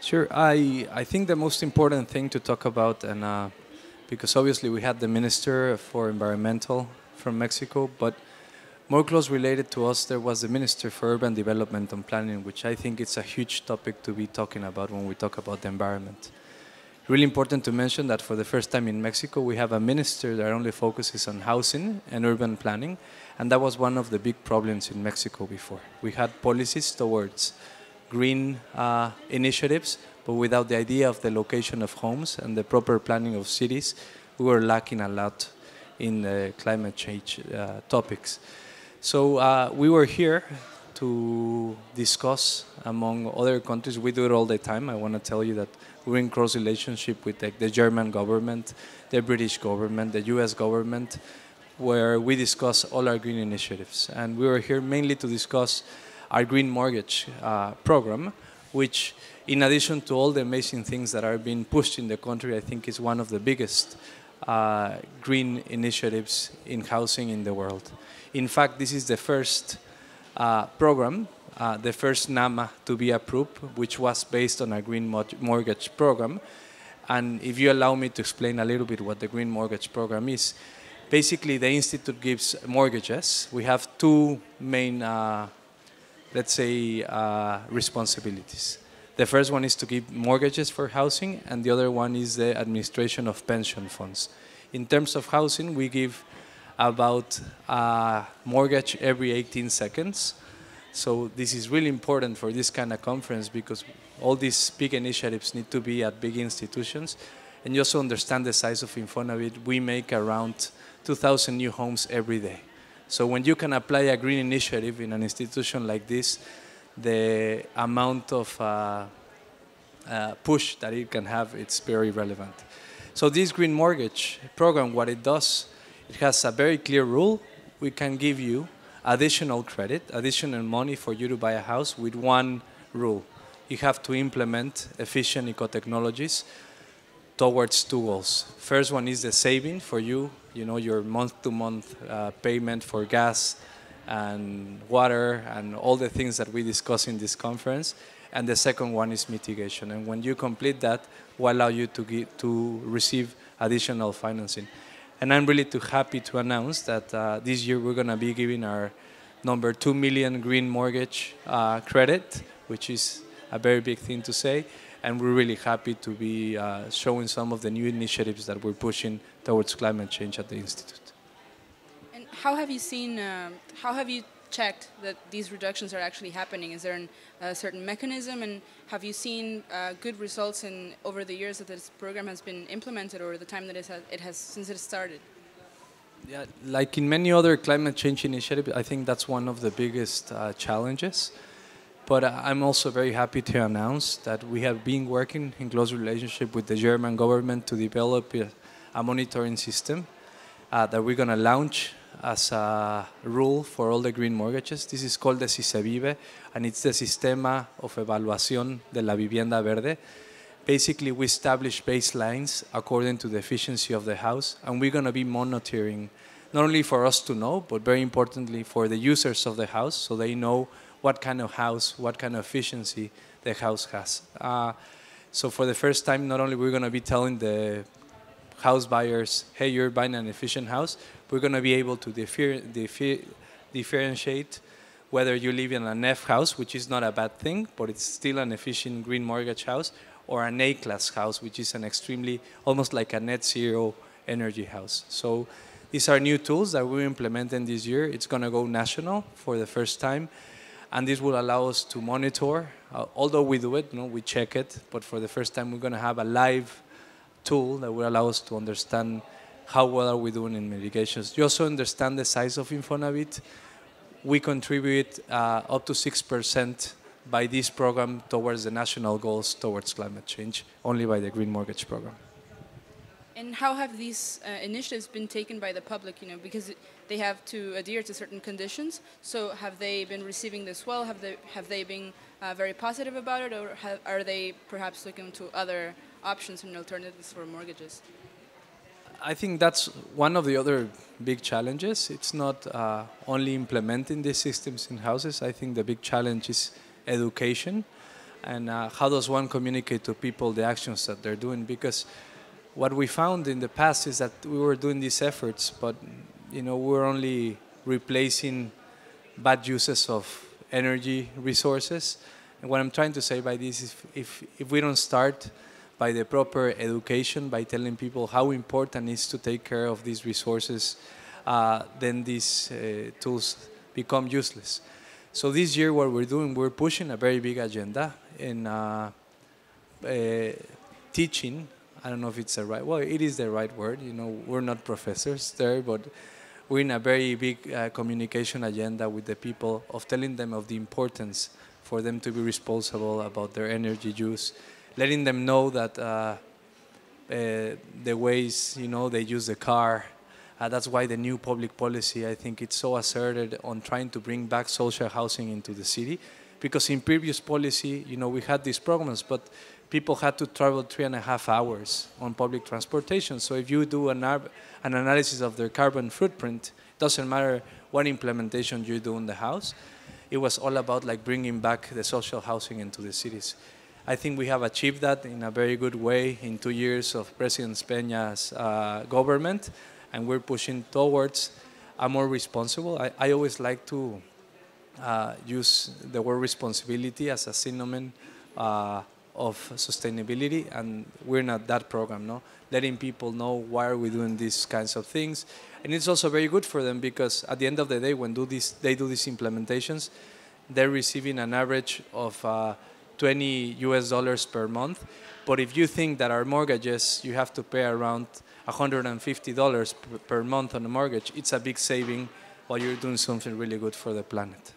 Sure. I think the most important thing to talk about, and because obviously we had the Minister for Environmental from Mexico, but more close related to us, there was the Minister for Urban Development and Planning, which I think it's a huge topic to be talking about when we talk about the environment. Really important to mention that for the first time in Mexico, we have a minister that only focuses on housing and urban planning, and that was one of the big problems in Mexico before. We had policies towards green initiatives, but without the idea of the location of homes and the proper planning of cities, we were lacking a lot in the climate change topics. So we were here to discuss among other countries. We do it all the time. I want to tell you that we're in close relationship with the German government, the British government, the US government, where we discuss all our green initiatives. And we were here mainly to discuss our green mortgage program, which in addition to all the amazing things that are being pushed in the country, I think is one of the biggest green initiatives in housing in the world. In fact, this is the first program, the first NAMA to be approved, which was based on a green mortgage program. And if you allow me to explain a little bit what the green mortgage program is, basically the Institute gives mortgages. We have two main, let's say, responsibilities. The first one is to give mortgages for housing, and the other one is the administration of pension funds. In terms of housing, we give about a mortgage every 18 seconds. So this is really important for this kind of conference because all these big initiatives need to be at big institutions. And you also understand the size of Infonavit. We make around 2,000 new homes every day. So when you can apply a green initiative in an institution like this, the amount of push that it can have, it's very relevant. So this green mortgage program, what it does, it has a very clear rule. We can give you additional credit, additional money for you to buy a house with one rule. You have to implement efficient eco-technologies towards two goals. First one is the saving for you, your month-to-month payment for gas and water and all the things that we discuss in this conference. And the second one is mitigation. And when you complete that, will allow you to receive additional financing. And I'm really too happy to announce that this year we're going to be giving our number 2 million green mortgage credit, which is a very big thing to say. And we're really happy to be showing some of the new initiatives that we're pushing towards climate change at the Institute. And how have you seen, how have you checked that these reductions are actually happening? Is there a certain mechanism, and have you seen good results over the years that this program has been implemented, or the time that it has since it started? Yeah, like in many other climate change initiatives, I think that's one of the biggest challenges. But I'm also very happy to announce that we have been working in close relationship with the German government to develop a monitoring system that we're going to launch as a rule for all the green mortgages. This is called the SISEVIVE, and it's the Sistema of Evaluación de la Vivienda Verde. Basically, we establish baselines according to the efficiency of the house, and we're going to be monitoring, not only for us to know, but very importantly for the users of the house, so they know what kind of house, what kind of efficiency the house has. So for the first time, not only we're going to be telling the house buyers, hey, you're buying an efficient house, we're going to be able to differentiate whether you live in an F house, which is not a bad thing, but it's still an efficient green mortgage house, or an A-class house, which is an extremely, almost like a net zero energy house. So these are new tools that we're implementing this year. It's going to go national for the first time, and this will allow us to monitor. Although we do it, we check it, but for the first time we're going to have a live tool that will allow us to understand how well are we doing in mitigations. You also understand the size of Infonavit. We contribute up to 6% by this program towards the national goals towards climate change, only by the Green Mortgage Program. And how have these initiatives been taken by the public? Because they have to adhere to certain conditions. So have they been receiving this well? Have they been very positive about it, or are they perhaps looking to other options and alternatives for mortgages? I think that's one of the other big challenges. It's not only implementing these systems in houses. I think the big challenge is education. And how does one communicate to people the actions that they're doing? Because what we found in the past is that we were doing these efforts, but we're only replacing bad uses of energy resources. And what I'm trying to say by this is if we don't start by the proper education, by telling people how important it is to take care of these resources, then these tools become useless. So this year what we're doing, we're pushing a very big agenda in teaching. I don't know if it's the right, well, it is the right word. We're not professors there, but we're in a very big communication agenda with the people of telling them of the importance for them to be responsible about their energy use, letting them know that the ways, they use the car. That's why the new public policy, I think it's so asserted on trying to bring back social housing into the city. Because in previous policy, we had these programs, but people had to travel 3.5 hours on public transportation. So if you do an analysis of their carbon footprint, it doesn't matter what implementation you do in the house. It was all about bringing back the social housing into the cities. I think we have achieved that in a very good way in 2 years of President Peña's government, and we're pushing towards a more responsible. I always like to use the word responsibility as a synonym of sustainability, and we're not that program, no? Letting people know why are we doing these kinds of things. And it's also very good for them because at the end of the day, when they do these implementations, they're receiving an average of $20 per month. But if you think that our mortgages, you have to pay around $150 per month on a mortgage, it's a big saving while you're doing something really good for the planet.